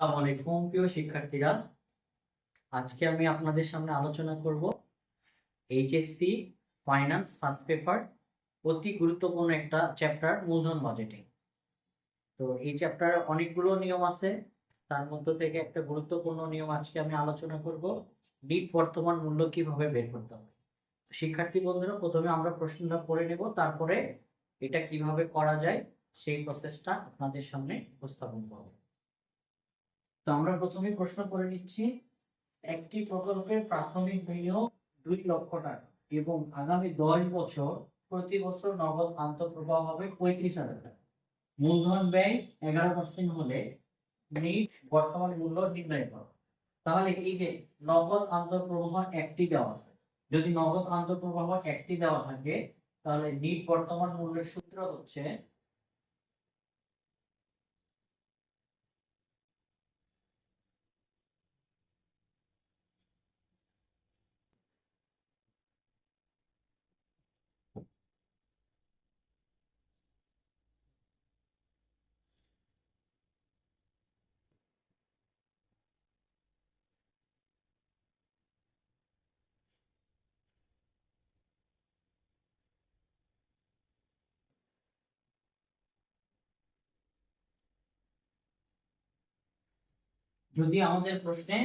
আসসালামু আলাইকুম প্রিয় শিক্ষার্থীরা। আজকে আমি আপনাদের সামনে আলোচনা করব এইচএসসি ফাইন্যান্স ফার্স্ট পেপার অতি গুরুত্বপূর্ণ একটা চ্যাপ্টার মূলধন বাজেটিং। তো এই চ্যাপ্টারে অনেকগুলো নিয়ম আছে, তার মধ্যে থেকে একটা গুরুত্বপূর্ণ নিয়ম আজকে আমি আলোচনা করব, নিট বর্তমান মূল্য কিভাবে বের করতে হবে। শিক্ষার্থী বন্ধুরা, প্রথমে আমরা প্রশ্নটা পড়ে নেব, তারপরে এটা কিভাবে করা যায় সেই প্রসেসটা আপনাদের সামনে উপস্থাপন করব। তো আমরা প্রথমে প্রশ্ন করে নিচ্ছি। একটি প্রকল্পের প্রাথমিক বিনিয়োগ 2 লক্ষ টাকা এবং আগামী 10 বছর প্রতি বছর নগদ আন্তঃপ্রবাহ হবে 35,000 টাকা। মূলধন ব্যয় 11% হলে নিট বর্তমান মূল্য নির্ণয় করো। তাহলে এই যে নগদ আন্তঃপ্রবাহ একটি দেওয়া আছে, যদি নগদ আন্তঃপ্রবাহ একটি দেওয়া থাকে তাহলে নিট বর্তমান মূল্যের সূত্র হচ্ছে যদি আমাদের প্রশ্নে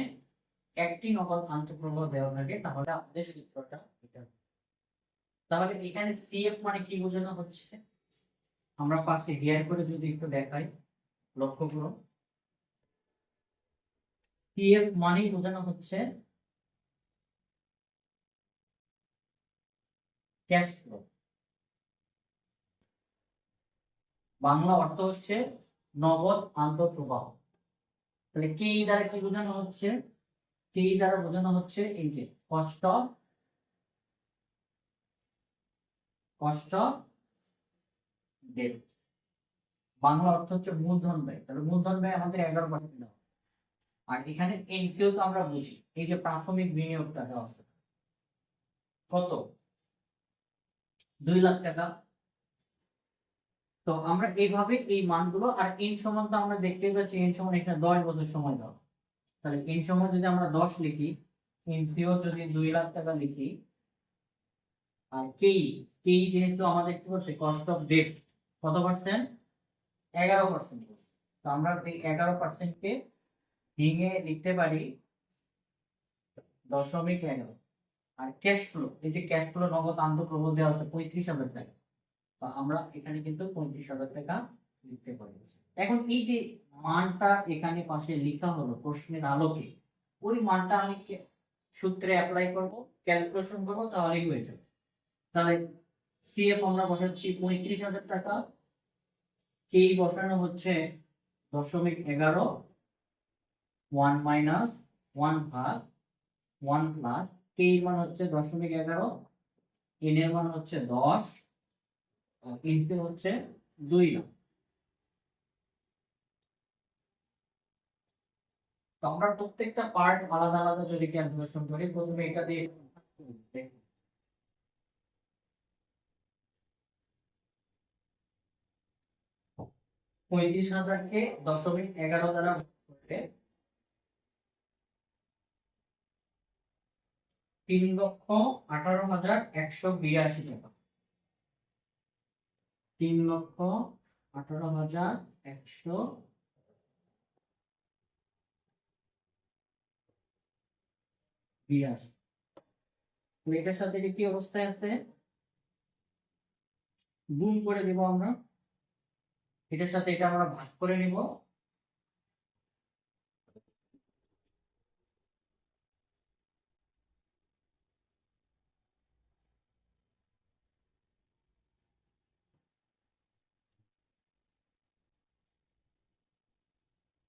একটি নগদ আন্তঃপ্রবাহ দেওয়া থাকে তাহলে আমাদের সূত্রটা এটা। তাহলে এখানে সিএফ মানে কি বোঝানো হচ্ছে, আমরা পাশে হিয়ার করে যদি একটু দেখাই, লক্ষ্য করুন। সিএফ মানে বোঝানো হচ্ছে ক্যাশ ফ্লো। বাংলা অর্থ হচ্ছে নগদ আন্তঃপ্রবাহ। তাহলে কে দ্বারা কি বোঝানো হচ্ছে? কে দ্বারা বোঝানো হচ্ছে এই যে কস্ট অফ ডেট। বাংলা অর্থ হচ্ছে মূলধন ব্যয়। তাহলে মূলধন ব্যয় আমাদের 11%। আর এখানে এনসিও তো আমরা বুঝি, এই যে প্রাথমিক বিনিয়োগটা দেওয়া আছে কত, 2 লাখ টাকা। তো আমরা এইভাবে এই মানগুলো, আর এন সমান তো আমরা দেখতেই পাচ্ছি এন সমান এখানে 10 বছর সময় দাও। তাহলে এন সমান যদি আমরা 10 লিখি, এনসিও যদি 2 লাখ টাকা লিখি, আর কেই কেই যেহেতু আমাদের কি করছে কস্ট অফ ডেট কত পার্সেন্ট, 11%। তো আমরা এই 11% কে ভেঙে লিখতে পারি 0.11। আর ক্যাশ ফ্লো, এই যে ক্যাশ ফ্লো নগদ আন্তঃপ্রবাহ দেওয়া আছে 35,000 টাকা, বা আমরা এখানে কিন্তু 35,000 টাকা লিখতে পারি। এখন এই যে মানটা এখানে পাশে লেখা হলো প্রশ্নের আলোকে, ওই মানটা আমি সূত্রে অ্যাপ্লাই করব, ক্যালকুলেশন করব, তাহলেই হয়ে যাবে। তাহলে সিএফ আমরা বসাচ্ছি 35,000 টাকা, কে বসানো হচ্ছে 0.11, 1 মাইনাস 1 ভাগ 1 প্লাস কে এর মান হচ্ছে 0.11, এন এর মান হচ্ছে 10, আর এনসি হচ্ছে 2 লাখ। তো আমরা প্রত্যেকটা পার্ট আলাদা আলাদা যদি ক্যালকুলেশন করি, প্রথমে এটা দিয়ে 35,000 কে 0.11 দ্বারা করলে 3,18,182 টাকা। 3,18,182। তো এটার সাথে এটা কি অবস্থায় আছে, গুণ করে দেব আমরা, এটার সাথে এটা আমরা ভাগ করে নিব।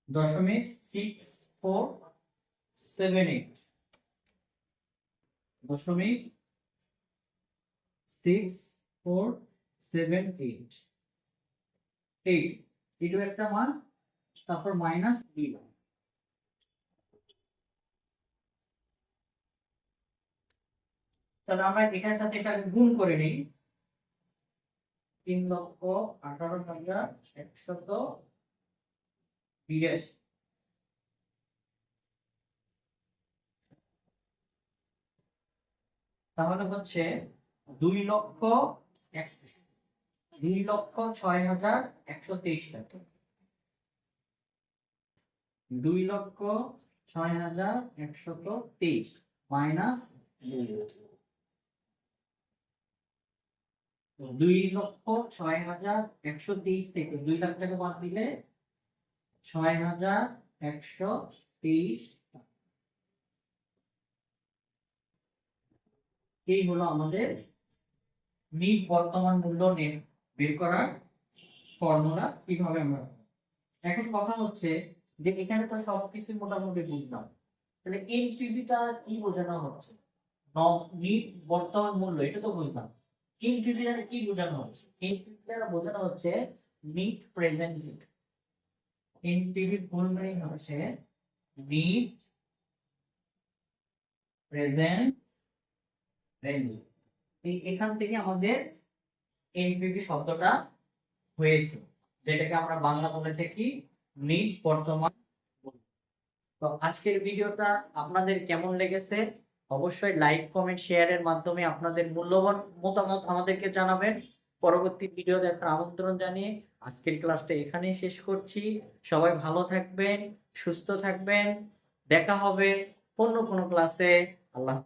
দশমিক 6478, 0.6478 এইটা একটা মান, তারপর মাইনাস দিল। তাহলে আমরা এটার সাথে এটা গুণ করে নিই, 3,18,182। তাহলে হচ্ছে 2,06,123 টাকা। 2,06,123 মাইনাস 2,06,123 থেকে 2 লাখ টাকা বাদ দিলে 6,123। এই হলো আমাদের নিট বর্তমান মূল্য বের করার ফর্মুলা। কিভাবে আমরা, এখন কথা হচ্ছে যে এখানে তো সবকিছু মোটামুটি বুঝলাম, তাহলে এনপিভিটা কি বোঝানো হচ্ছে? নিট বর্তমান মূল্য এটা তো বুঝলাম, এনপিভি দ্বারা কি বোঝানো হচ্ছে? এনপিভি দ্বারা বোঝানো হচ্ছে net present value. NPV full meaning হচ্ছে নিট প্রেজেন্ট ভ্যালু। এখান থেকে আমাদের এনপিভি শব্দটা হয়েছে, যেটাকে আমরা বাংলা বলে থাকি নিট বর্তমান। তো আজকের ভিডিওটা আপনাদের কেমন লেগেছে অবশ্যই লাইক কমেন্ট শেয়ারের মাধ্যমে আপনাদের মূল্যবান মতামত আমাদেরকে জানাবেন। পরবর্তী ভিডিও দেখার আমন্ত্রণ জানিয়ে আজকের ক্লাসটা এখানেই শেষ করছি। সবাই ভালো থাকবেন, সুস্থ থাকবেন, দেখা হবে অন্য কোনো ক্লাসে। আল্লাহ।